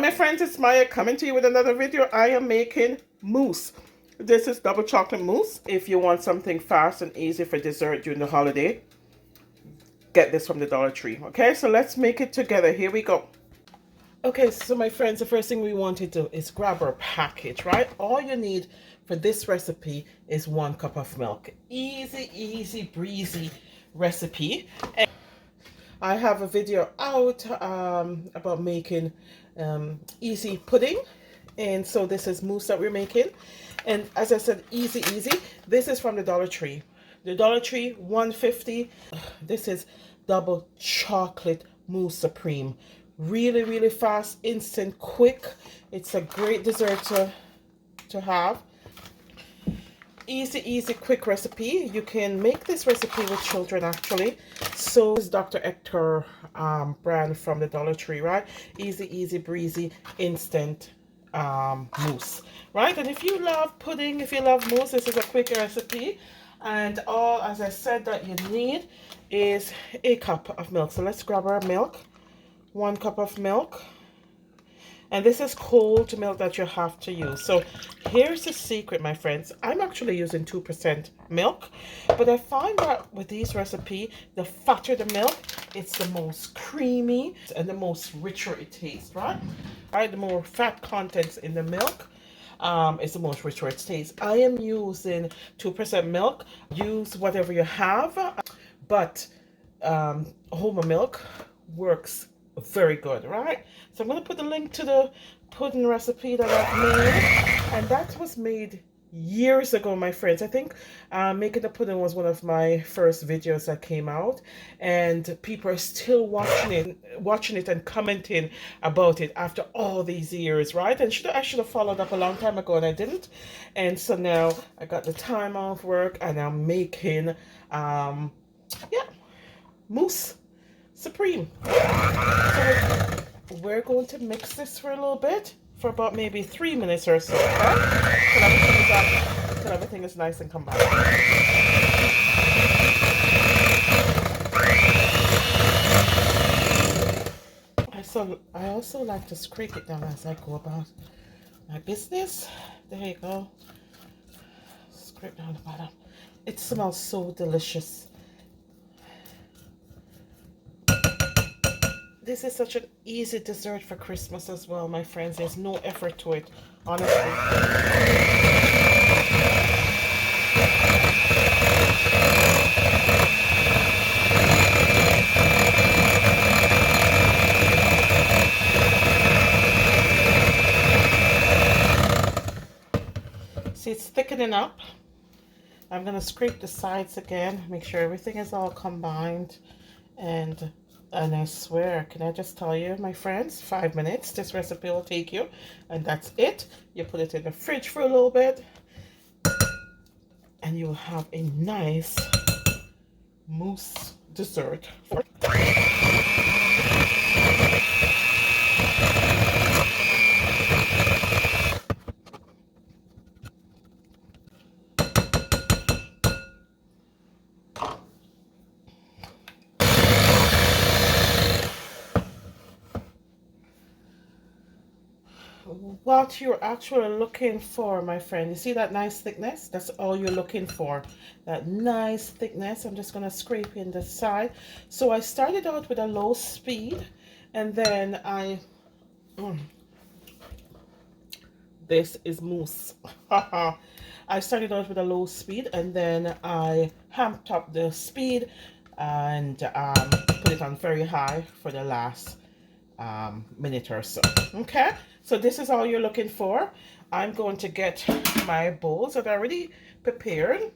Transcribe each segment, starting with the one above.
my friends, it's Maya coming to you with another video. I am making mousse. This is double chocolate mousse. If you want something fast and easy for dessert during the holiday, get this from the Dollar Tree. Okay, so let's make it together. Here we go. Okay, so my friends, the first thing we want to do is grab our package, right? All you need for this recipe is 1 cup of milk. Easy breezy recipe. And I have a video out about making easy pudding, and so this is mousse that we're making. And as I said, easy. This is from the Dollar Tree. The Dollar Tree, $1.50. This is double chocolate mousse supreme. Really fast, instant, quick. It's a great dessert to have. Easy quick recipe. You can make this recipe with children actually. So this is Dr. Hector brand from the Dollar Tree, right? Easy breezy, instant mousse, right? And if you love pudding, if you love mousse, this is a quick recipe. And all, as I said, that you need is a cup of milk. So let's grab our milk. 1 cup of milk. And this is cold milk that you have to use. So here's the secret, my friends. I'm actually using 2% milk, but I find that with these recipe, the fatter the milk, it's the most creamy and the most richer it tastes, right? The more fat contents in the milk is the most richer it tastes. I am using 2% milk. Use whatever you have, but whole milk works very good, right? So I'm going to put the link to the pudding recipe that I've made, and that was made years ago, my friends. I think making the pudding was one of my first videos that came out, and people are still watching it and commenting about it after all these years, right? And I should have followed up a long time ago, and I didn't. And so now I got the time off work and I'm making mousse supreme. So we're going to mix this for a little bit, for about maybe 3 minutes or so, right? Till everything is nice and combined. I also like to scrape it down as I go about my business. There you go. Scrape down the bottom. It smells so delicious. This is such an easy dessert for Christmas as well, my friends. There's no effort to it, honestly. See, it's thickening up. I'm going to scrape the sides again, make sure everything is all combined. And I swear, can I just tell you, my friends, 5 minutes this recipe will take you, and that's it. You put it in the fridge for a little bit, and you'll have a nice mousse dessert. What you're actually looking for, my friend, you see that nice thickness? That's all you're looking for, that nice thickness. I'm just going to scrape in the side. So I started out with a low speed, and then this is mousse. I started out with a low speed, and then I amped up the speed and put it on very high for the last minute or so. Okay, so this is all you're looking for. I'm going to get my bowls that I already prepared.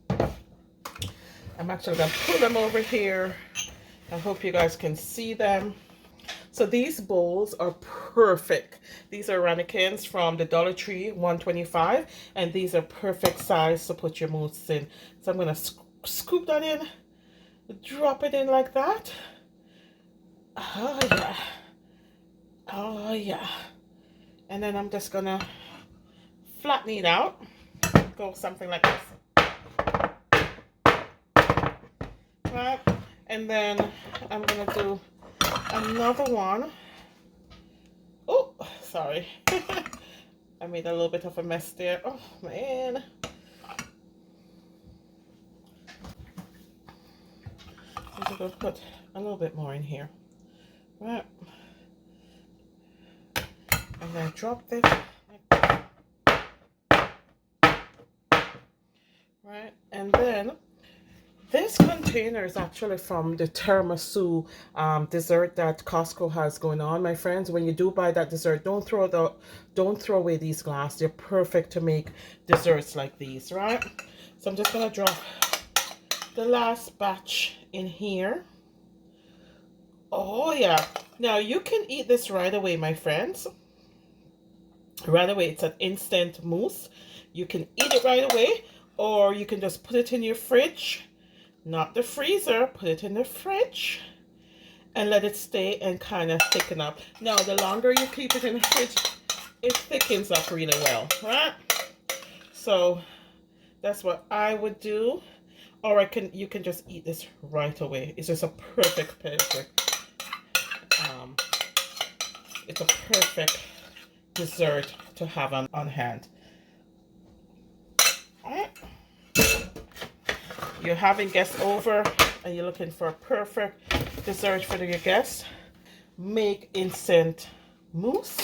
I'm actually going to put them over here. I hope you guys can see them. So these bowls are perfect. These are ramekins from the Dollar Tree, $1.25, and these are perfect size to put your mousse in. So I'm going to scoop that in, drop it in like that. Oh yeah. And then I'm just gonna flatten it out. Go something like this. Right? And then I'm gonna do another one. Oh, sorry. I made a little bit of a mess there. Oh man. I'm going to put a little bit more in here. Right. And then drop this. Right. And then this container is actually from the tiramisu dessert that Costco has going on, my friends. When you do buy that dessert, don't throw away these glass. They're perfect to make desserts like these, right? So I'm just gonna drop the last batch in here. Oh yeah. Now you can eat this right away, my friends. Right away. It's an instant mousse. You can eat it right away, or you can just put it in your fridge. Not the freezer, put it in the fridge and let it stay and kind of thicken up. Now, the longer you keep it in the fridge, it thickens up really well, right? So that's what I would do. Or you can just eat this right away. It's just a perfect it's a perfect dessert to have on hand. All right. You're having guests over and you're looking for a perfect dessert for your guests, make instant mousse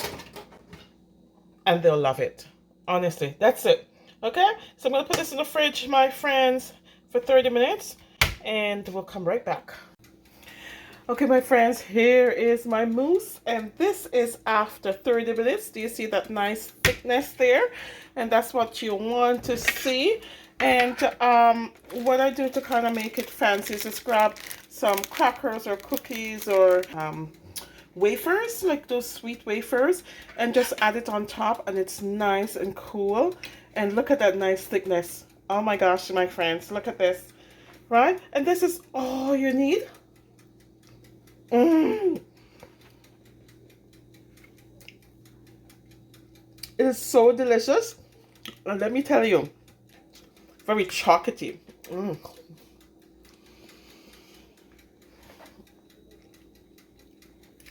and they'll love it. Honestly, that's it. Okay, so I'm gonna put this in the fridge, my friends, for 30 minutes and we'll come right back. Okay, my friends, here is my mousse and this is after 30 minutes. Do you see that nice thickness there? And that's what you want to see. And what I do to kind of make it fancy is just grab some crackers or cookies or wafers, like those sweet wafers, and just add it on top, and it's nice and cool. And look at that nice thickness. Oh my gosh, my friends, look at this, right? And this is all you need. It is so delicious. And let me tell you, very chocolatey.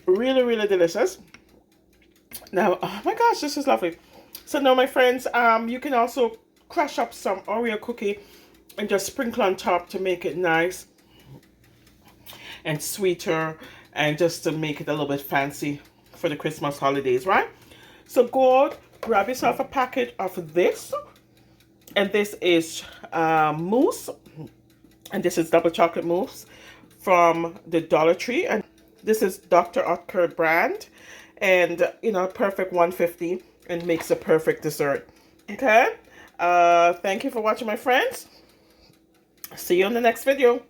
Really, really delicious. Now, oh my gosh, this is lovely. So now, my friends, you can also crush up some Oreo cookie and just sprinkle on top to make it nice and sweeter, and just to make it a little bit fancy for the Christmas holidays, right? So go out, grab yourself a packet of this. And this is mousse, and this is double chocolate mousse from the Dollar Tree, and this is Dr. Oetker brand, and you know, perfect 150, and makes a perfect dessert. Okay, thank you for watching, my friends. See you in the next video.